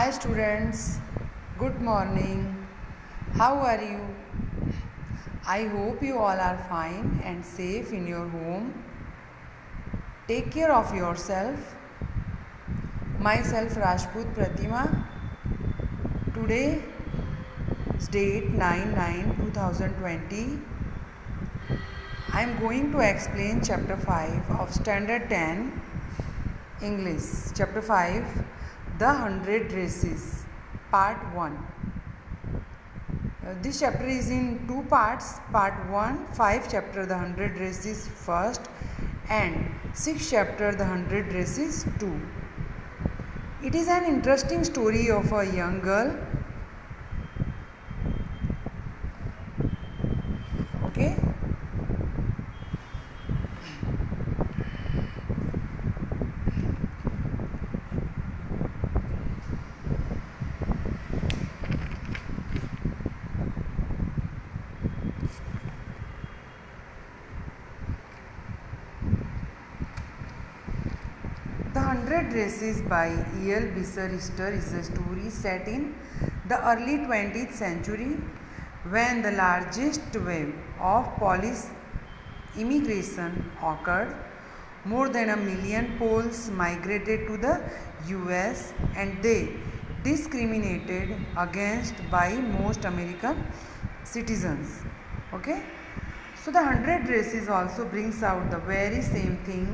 Hi students, good morning. How are you? I hope you all are fine and safe in your home. Take care of yourself. Myself Rajput Pratima. Today is date 9/9/2020. I am going to explain chapter 5 of standard 10 English. Chapter 5, The 100 Races, part 1. This chapter is in two parts. Part 1, 5 chapter The 100 Races first, and 6 chapter The 100 Races 2. It is an interesting story of a young girl. Okay. The 100 Races by E.L. Bister is a story set in the early 20th century when the largest wave of Polish immigration occurred. More than 1 million Poles migrated to the US and they discriminated against by most American citizens. Okay? So the 100 Races also brings out the very same thing.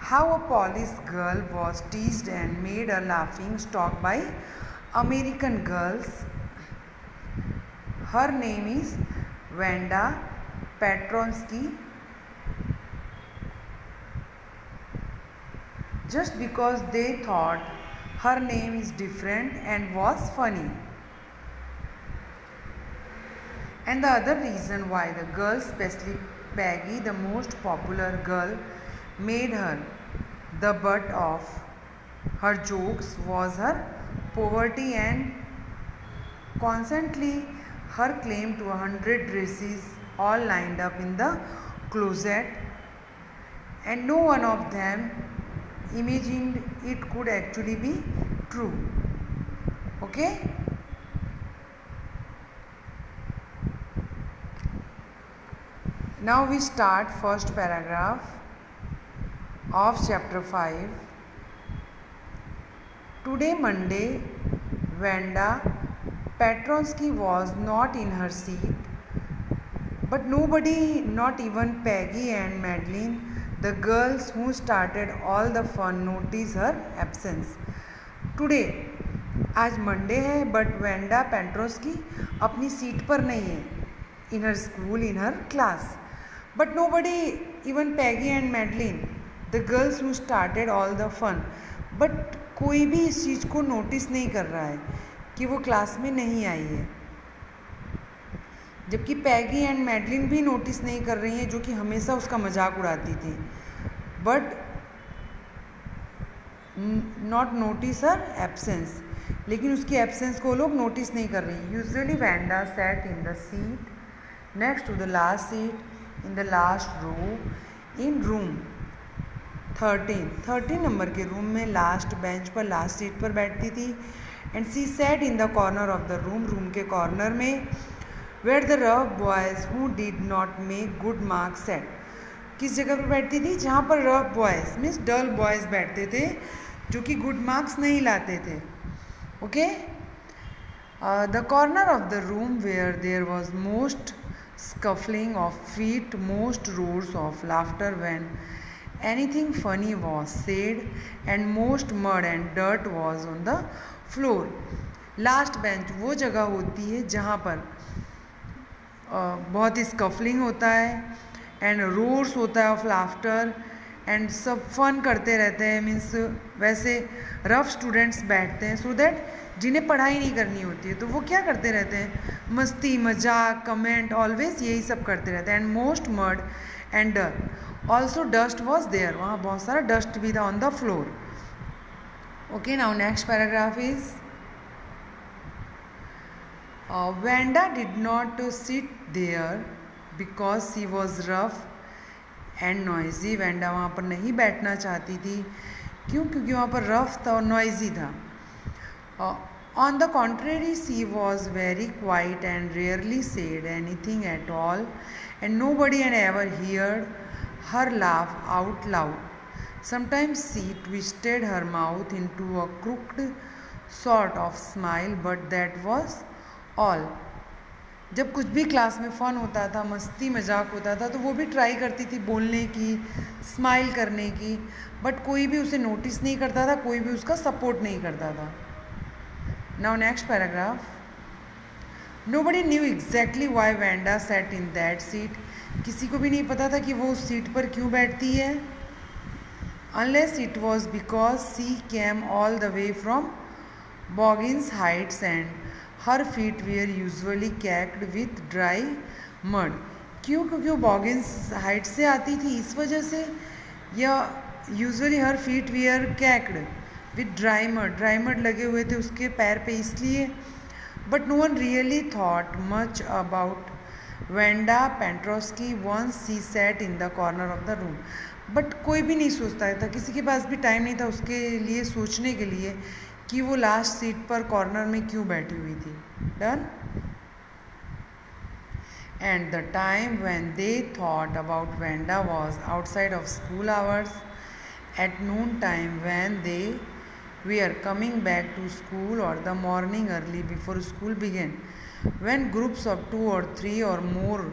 How a Polish girl was teased and made a laughing stock by American girls. Her name is Wanda Petronsky. Just because they thought her name is different and was funny. And the other reason why the girl, especially Peggy, the most popular girl, made her the butt of her jokes was her poverty and constantly her claim to 100 dresses all lined up in the closet, and no one of them imagined it could actually be true. Okay? Now we start first paragraph of chapter 5. Today, Monday, Wanda Petronsky was not in her seat, but nobody, not even Peggy and Madeline, the girls who started all the fun, noticed her absence. Today, आज Monday है, but Wanda Petronski अपनी seat पर नहीं है, in her school, in her class. But nobody, even Peggy and Madeline, the girls who started all the fun, but कोई भी इस चीज़ को नोटिस नहीं कर रहा है कि वो क्लास में नहीं आई है. जबकि पैगी एंड मैडलिन भी नोटिस नहीं कर रही हैं, जो कि हमेशा उसका मजाक उड़ाती थी. But not notice her absence, लेकिन उसकी एब्सेंस को लोग नोटिस नहीं कर रही. Usually Wanda sat in the seat next to the last seat in the last row in room 13 number के रूम में लास्ट बेंच पर, लास्ट सीट पर बैठती थी. And she sat in the corner of the room के corner में, where the rough boys who did not make good marks set. किस जगह पर बैठती थी? जहाँ पर rough boys means dull boys बैठते थे, जो कि गुड मार्क्स नहीं लाते थे. Okay? The corner of the room where there was most scuffling of feet, most roars of laughter when anything funny was said, and most mud and dirt was on the floor. Last bench वो जगह होती है जहाँ पर बहुत ही स्कफलिंग होता है and roars होता है ऑफ लाफ्टर, एंड सब फन करते रहते हैं. मीन्स वैसे रफ स्टूडेंट्स बैठते हैं, सो दैट जिन्हें पढ़ाई नहीं करनी होती है तो वो क्या करते रहते हैं? मस्ती, मजाक, कमेंट, ऑलवेज यही सब करते रहते हैं. And most mud and dust, also dust was there, वहाँ बहुत सारा डस्ट भी था on the floor. Okay, now next paragraph is Wanda did not sit there because she was rough and noisy. Wanda वहाँ पर नहीं बैठना चाहती थी. क्यों? क्योंकि वहाँ पर रफ था और नॉइजी था. Uh, on the contrary, she was very quiet and rarely said anything at all, and nobody had ever heard her laugh out loud. Sometimes she twisted her mouth into a crooked sort of smile, but that was all. जब कुछ भी class में फ़न होता था, मस्ती मजाक होता था, तो वो भी ट्राई करती थी बोलने की, स्माइल करने की, बट कोई भी उसे नोटिस नहीं करता था, कोई भी उसका सपोर्ट नहीं करता था. Now next paragraph. Nobody knew exactly Y Wanda set in that seat. किसी को भी नहीं पता था कि वो उस सीट पर क्यों बैठती है. Unless it was because she came all the way from Boggins Heights and her feet were usually caked with dry mud. क्यों? क्योंकि वो बॉगिन्स हाइट से आती थी इस वजह से, या usually her feet were caked with dry mud लगे हुए थे उसके पैर पे इसलिए. But no one really thought much about Wanda Petronski once she sat in the corner of the room. But कोई भी नहीं सोचता था, किसी के पास भी टाइम नहीं था उसके लिए सोचने के लिए कि वो लास्ट सीट पर कॉर्नर में क्यों बैठी हुई थी. Done. And the time when they thought about Wanda was outside of school hours at noon time when they were coming back to school or the morning early before school began, when groups of 2 or 3 or more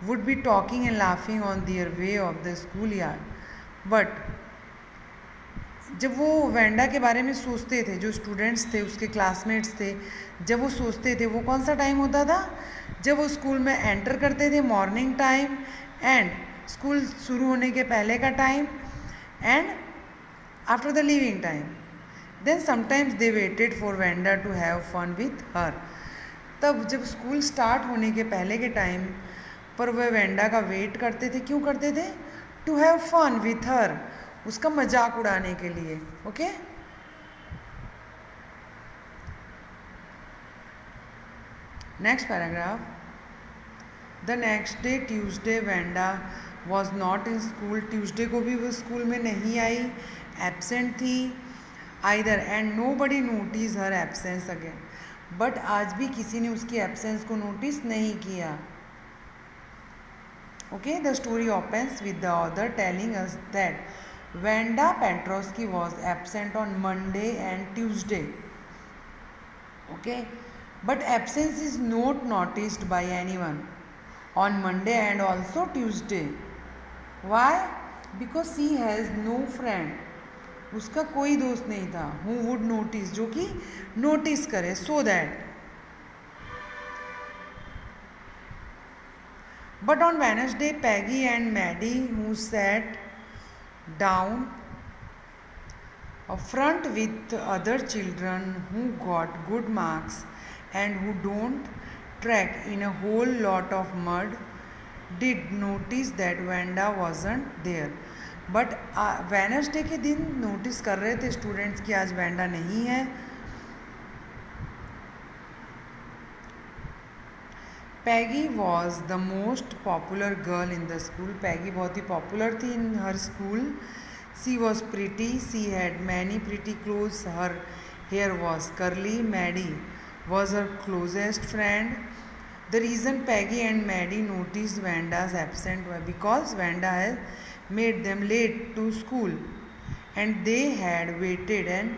would be talking and laughing on their way of the schoolyard. But जब वो Wanda के बारे में सोचते थे, जो students थे उसके क्लासमेट्स थे, जब वो सोचते थे, वो कौन सा टाइम होता था? जब वो स्कूल में एंटर करते थे, मॉर्निंग टाइम, एंड स्कूल शुरू होने के पहले का time, and after the leaving time. Then sometimes they waited for Wanda to have fun with her. तब जब स्कूल स्टार्ट होने के पहले के टाइम पर वह वेंडा का वेट करते थे. क्यों करते थे? To have fun with her, उसका मजाक उड़ाने के लिए. Okay. Next paragraph. The next day Tuesday Wanda was not in school. Tuesday को भी वो स्कूल में नहीं आई, एब्सेंट थी either, and nobody noticed her absence again. But आज भी किसी ने उसकी एब्सेंस को नोटिस नहीं किया. Okay. The story opens with the author telling us that Vanda Petrosky was absent on Monday and Tuesday. Okay. But absence is not noticed by anyone on Monday and also Tuesday. Why? Because she has no friend. उसका कोई दोस्त नहीं था. Who would notice, जो कि notice करे. So that. But on Wednesday Peggy and Maddie who sat down front with other children who got good marks and who don't track in a whole lot of mud did notice that Vanda wasn't there. But Wednesday के दिन notice कर रहे थे students कि आज Wanda नहीं है. Peggy was the most popular girl in the school. Peggy बहुत ही पॉपुलर थी in her school. She was pretty. She had many pretty clothes. Her hair was curly. Maddie was her closest friend. The reason Peggy and Maddie notice Wanda's absent because Wanda has made them late to school and they had waited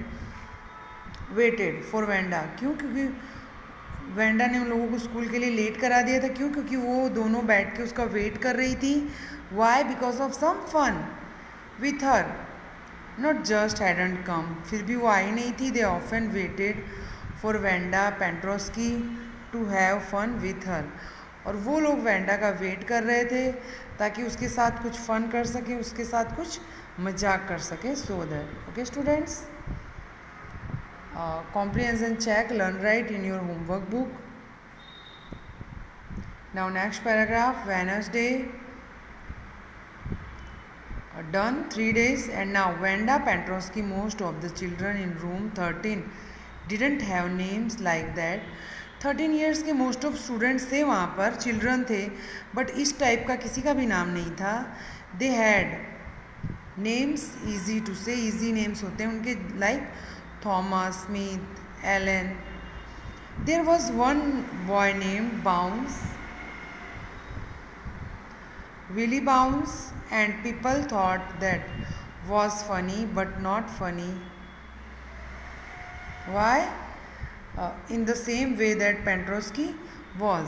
for Vanda. क्यों? क्योंकि Wanda ने उन लोगों को school के लिए late करा दिया था. क्यों? क्योंकि वो दोनों बैठ के उसका वेट कर रही थी. Why? Because of some fun with her. Not just hadn't come. फिर भी वो आई नहीं थी. They often waited for Wanda Petronski to have fun with her. और वो लोग वेंडा का वेट कर रहे थे ताकि उसके साथ कुछ फन कर सके, उसके साथ कुछ मजाक कर सके. So that. Okay students, comprehension check, learn right in your homework book. Now next paragraph. Wednesday done, 3 days. And now Vanda Petrosky, most of the children in room 13 didn't have names like that. 13 years के most of students थे वहाँ पर, children थे, but इस type का किसी का भी नाम नहीं था. They had names easy to say. Easy names होते हैं उनके, like Thomas, Smith Ellen. There was one boy named Bounce, Willie Bounce, and people thought that was funny but not funny. Why? In the same way that Pentrosky was.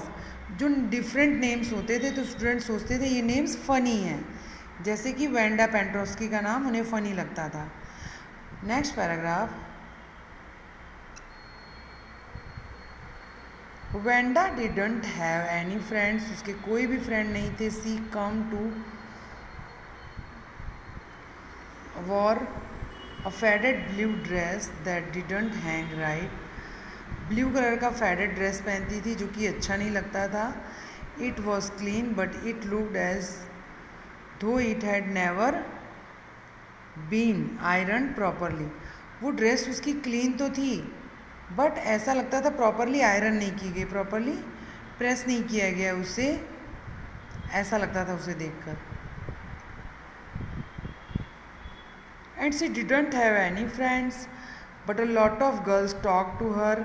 जो different names होते थे तो student सोचते थे ये names funny हैं, जैसे कि वेंडा पेंट्रोस्की का नाम उन्हें फ़नी लगता था. Next paragraph. Wanda didn't have any friends. उसके कोई भी फ्रेंड नहीं थे. She come to wore a faded blue dress that didn't hang right. Blue colour का फेडेड ड्रेस पहनती थी जो कि अच्छा नहीं लगता था. It was clean but it looked as though it had never been iron properly. वो ड्रेस उसकी क्लीन तो थी बट ऐसा लगता था प्रॉपरली आयरन नहीं की गई, प्रॉपरली प्रेस नहीं किया गया उसे, ऐसा लगता था उसे देखकर. And she didn't have any friends but a lot of girls talked to her.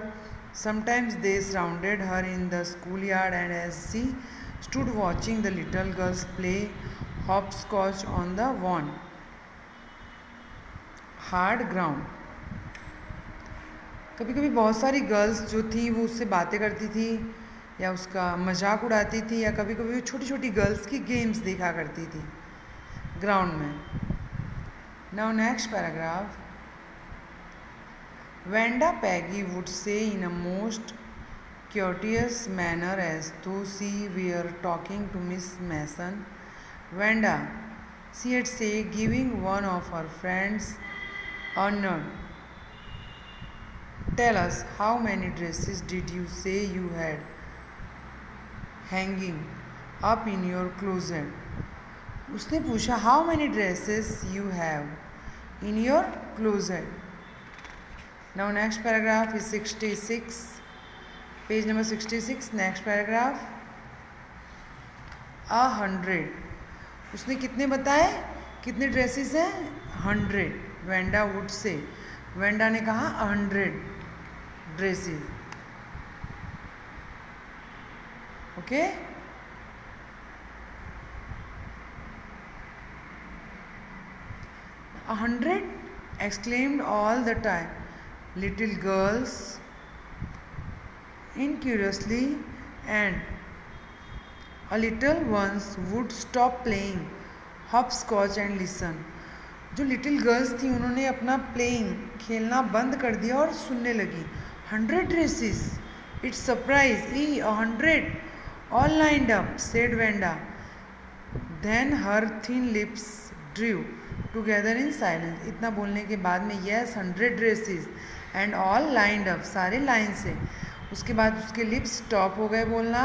Sometimes they surrounded her in the schoolyard, and as she stood watching the little girls play hopscotch on the worn hard ground. कभी कभी बहुत सारी girls जो थी वो उससे बातें करती थी या उसका मजाक उड़ाती थी, या कभी कभी वो छोटी छोटी गर्ल्स की गेम्स देखा करती थी ग्राउंड में. Now next paragraph. Vanda Peggy would say in a most courteous manner as though she were talking to Miss Mason. Vanda, she had said, giving one of her friends a nod. Tell us, how many dresses did you say you had hanging up in your closet? उसने पूछा how many dresses you have in your closet. Now next paragraph is 66, page number 66. Next paragraph. 100. उसने कितने बताए, कितने dresses हैं? 100. Wanda would say, Wanda ने कहा 100 dresses. Okay. A 100 exclaimed all the time. Little girls incuriously, and a little ones would stop playing hopscotch and listen. जो little girls थी उन्होंने अपना प्लेइंग खेलना बंद कर दिया और सुनने लगी. 100 dresses. It's surprise. 100 all lined up, said Vanda. Then her thin lips drew together in silence. इतना बोलने के बाद में yes 100 dresses and all lined up, सारे लाइन से. उसके बाद उसके लिप्स स्टॉप हो गए बोलना.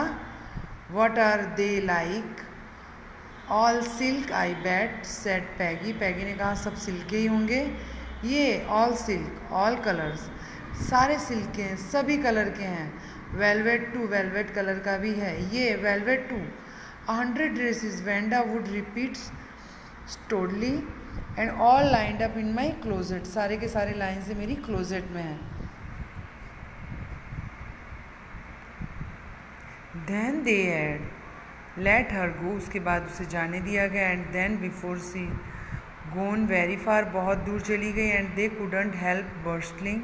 What are they like? All silk I bet, said Peggy. Peggy ने कहा सब सिल्क ही होंगे. ये ऑल सिल्क, ऑल कलर्स, सारे सिल्क के हैं, सभी कलर के हैं. वेलवेट टू, वेलवेट कलर का भी है. ये velvet too. 100 dresses, Wanda would repeat stolidly, and all lined up in my closet. सारे के सारे लाइन से मेरी क्लोजेट में है. Then they'd let her go. उसके बाद उसे जाने दिया गया. And then before she gone very far, बहुत दूर चली गई. And they couldn't help bursting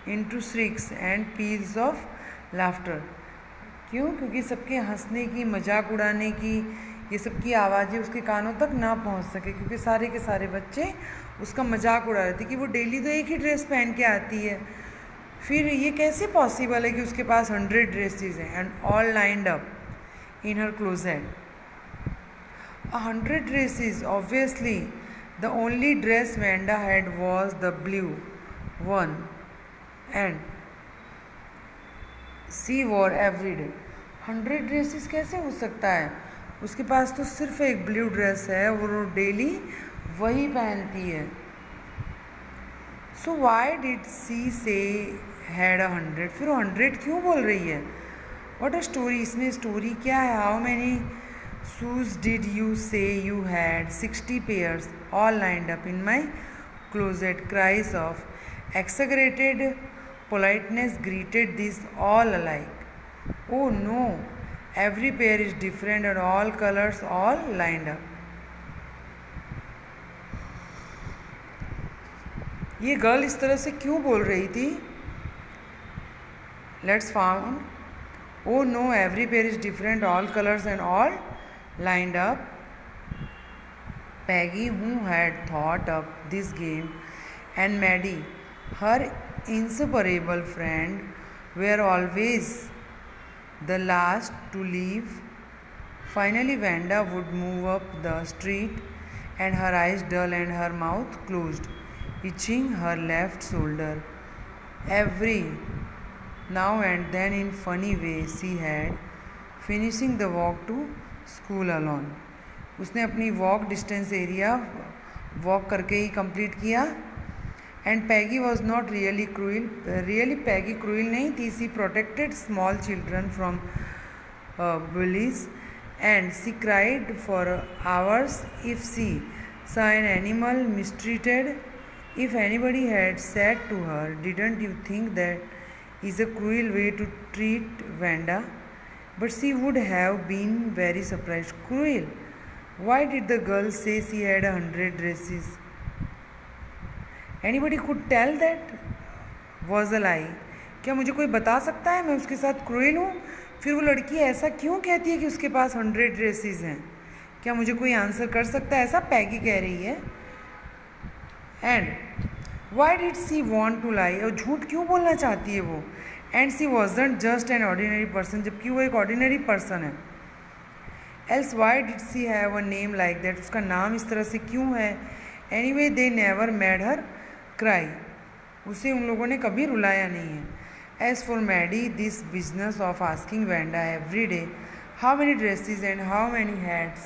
into shrieks and peals of laughter. क्यों? क्योंकि सबके हंसने की, मजाक उड़ाने की, ये सब की आवाज़ें उसके कानों तक ना पहुंच सके, क्योंकि सारे के सारे बच्चे उसका मजाक उड़ा रहे थे कि वो डेली तो एक ही ड्रेस पहन के आती है, फिर ये कैसे पॉसिबल है कि उसके पास 100 ड्रेसेस हैं. And all lined up in her closet. 100 dresses. Obviously the only dress Wanda had was the blue one, and she wore every day. 100 dresses कैसे हो सकता है? उसके पास तो सिर्फ एक ब्लू ड्रेस है और वो डेली वही पहनती है. सो वाई डिड सी से हैड 100? फिर वो 100 क्यों बोल रही है? What a story. इसमें स्टोरी क्या है? How many shoes did you say you had? 60 pairs all lined up in my closet. Cries of exaggerated Politeness greeted these all alike. Oh no, every pair is different and all colors all lined up. ये girl इस तरह से क्यों बोल रही थी? Let's find. Oh no, every pair is different, all colors and all lined up. Peggy, who had thought up this game, and Maddie, her inseparable friend, were always the last to leave. Finally, Wanda would move up the street, and her eyes dull and her mouth closed, itching her left shoulder. Every now and then, in funny way, she had finishing the walk to school alone. उसने अपनी walk distance area walk करके ही complete किया. And Peggy was not really Peggy cruel नहीं थी. She protected small children from bullies and she cried for hours if she saw an animal mistreated. If anybody had said to her, "Didn't you think that is a cruel way to treat Wanda?" But she would have been very surprised. Cruel? Why did the girl say she had 100 dresses? Anybody could tell that was a lie. क्या मुझे कोई बता सकता है मैं उसके साथ cruel हूँ? फिर वो लड़की ऐसा क्यों कहती है कि उसके पास 100 ड्रेसेस हैं? क्या मुझे कोई आंसर कर सकता है? ऐसा पैगी कह रही है. And why did she want to lie? और झूठ क्यों बोलना चाहती है वो? And she wasn't just an ordinary person, जबकि वो एक ऑर्डिनरी पर्सन है. Else why did she have a name like that? उसका नाम इस तरह से क्यों है? Anyway they never made her cry. उसे उन लोगों ने कभी रुलाया नहीं है. As for Maddy, this business of asking Wanda every day how many dresses and how many hats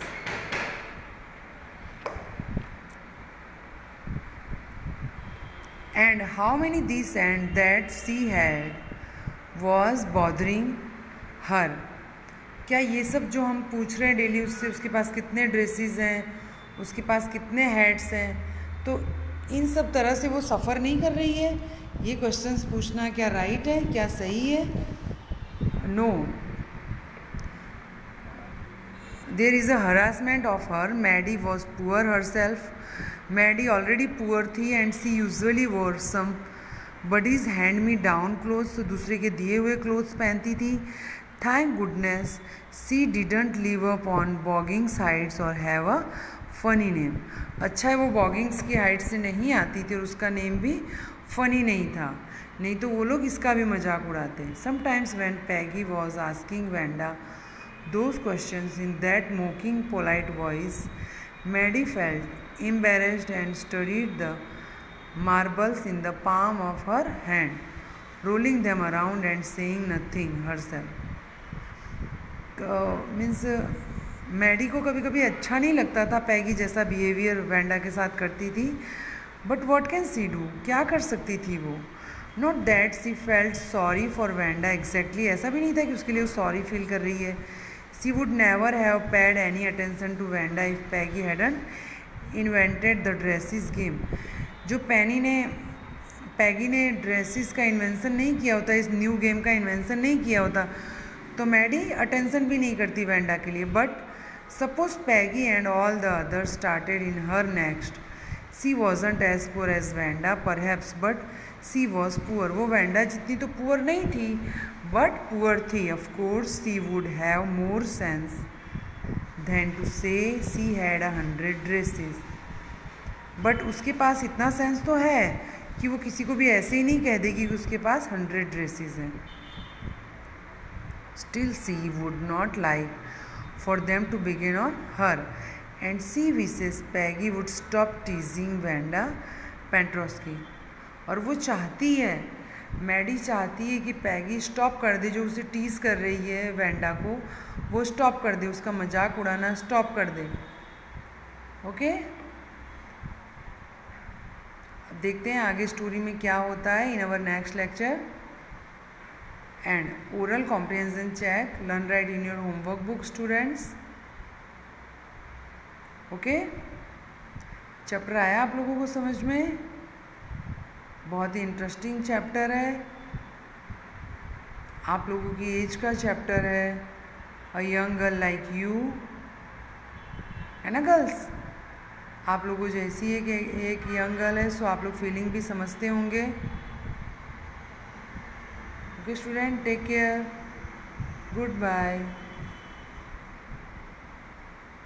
and how many this and that she had was bothering her. क्या ये सब जो हम पूछ रहे हैं डेली उससे, उसके पास कितने ड्रेसेस हैं, उसके पास कितने हैट्स हैं, तो इन सब तरह से वो सफ़र नहीं कर रही है? ये क्वेश्चंस पूछना क्या राइट है, क्या सही है? No. There is a harassment of her. Maddie was poor herself. Maddie already poor थी and she usually wore somebody's hand-me-down clothes. तो दूसरे के दिए हुए clothes पहनती थी. Thank goodness she didn't live up on Boggings Heights or have a funny name. अच्छा है वो Boggings की heights से नहीं आती थी और उसका नेम भी funny नहीं था, नहीं तो वो लोग इसका भी मजाक उड़ाते. Sometimes when Peggy was asking Wanda those questions in that mocking, polite voice, Maddie felt embarrassed and studied the marbles in the palm of her hand, rolling them around and saying nothing herself. Means Maddy को कभी कभी अच्छा नहीं लगता था पैगी जैसा behaviour Wanda के साथ करती थी. But what can see do? क्या कर सकती थी वो? Not that C felt sorry for Wanda exactly. ऐसा भी नहीं था कि उसके लिए वो सॉरी फील कर रही है. She would never have paid any attention to Wanda if Peggy hadn't invented the dresses game. जो पैगी ने ड्रेसेस का इन्वेंशन नहीं किया होता, इस न्यू गेम का इन्वेंशन नहीं किया होता, तो मैडी अटेंशन भी नहीं करती वेंडा के लिए. But suppose Peggy and all the others started in her next. She wasn't as poor as Wanda perhaps, but she was poor. वो वेंडा जितनी तो पुअर नहीं थी, बट पुअर थी. Of course she would have more sense than to say she had 100 dresses. But उसके पास इतना sense तो है कि वो किसी को भी ऐसे ही नहीं कह देगी कि उसके पास 100 ड्रेसेस हैं. Still she would not like for them to begin on her, and she wishes Peggy would stop teasing Wanda Petronski. और वो चाहती है, मैडी चाहती है कि पैगी स्टॉप कर दे, जो उसे टीज कर रही है वेंडा को, वो स्टॉप कर दे, उसका मजाक उड़ाना स्टॉप कर दे. ओके, अब देखते हैं आगे स्टोरी में क्या होता है in our next lecture. And oral comprehension check, learn write in your homework book students. Okay, chapter आया आप लोगों को समझ में? बहुत ही इंटरेस्टिंग चैप्टर है, आप लोगों की एज का चैप्टर है। A young girl like you, है ना गर्ल्स? आप लोगों जैसी एक यंग गर्ल है, सो आप लोग फीलिंग भी समझते होंगे। Okay student, take care, good bye.